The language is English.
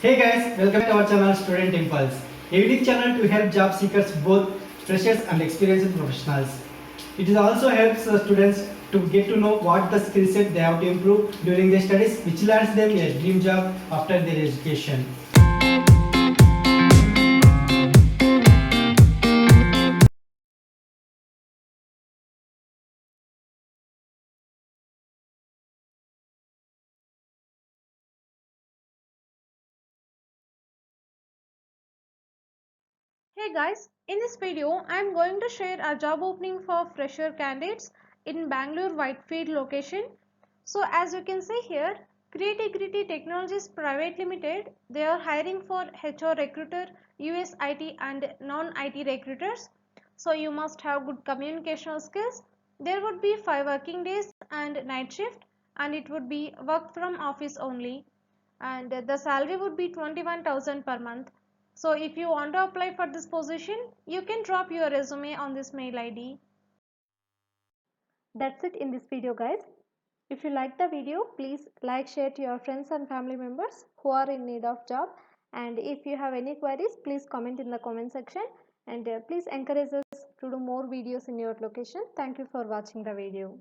Hey guys, welcome to our channel Student Impulse, a unique channel to help job seekers, both freshers and experienced professionals. It is also helps students to get to know what the skill set they have to improve during their studies, which lands them a dream job after their education. Hey guys, in this video I am going to share a job opening for fresher candidates in Bangalore Whitefield location. So as you can see here, Creatigrity Technologies Private Limited, they are hiring for HR recruiter, US IT and non-IT recruiters. So you must have good communication skills. There would be 5 working days and night shift, and it would be work from office only, and the salary would be 21,000 per month. So if you want to apply for this position, you can drop your resume on this mail ID. That's it in this video guys. If you like the video, please like, share to your friends and family members who are in need of job. And if you have any queries, please comment in the comment section. And please encourage us to do more videos in your location. Thank you for watching the video.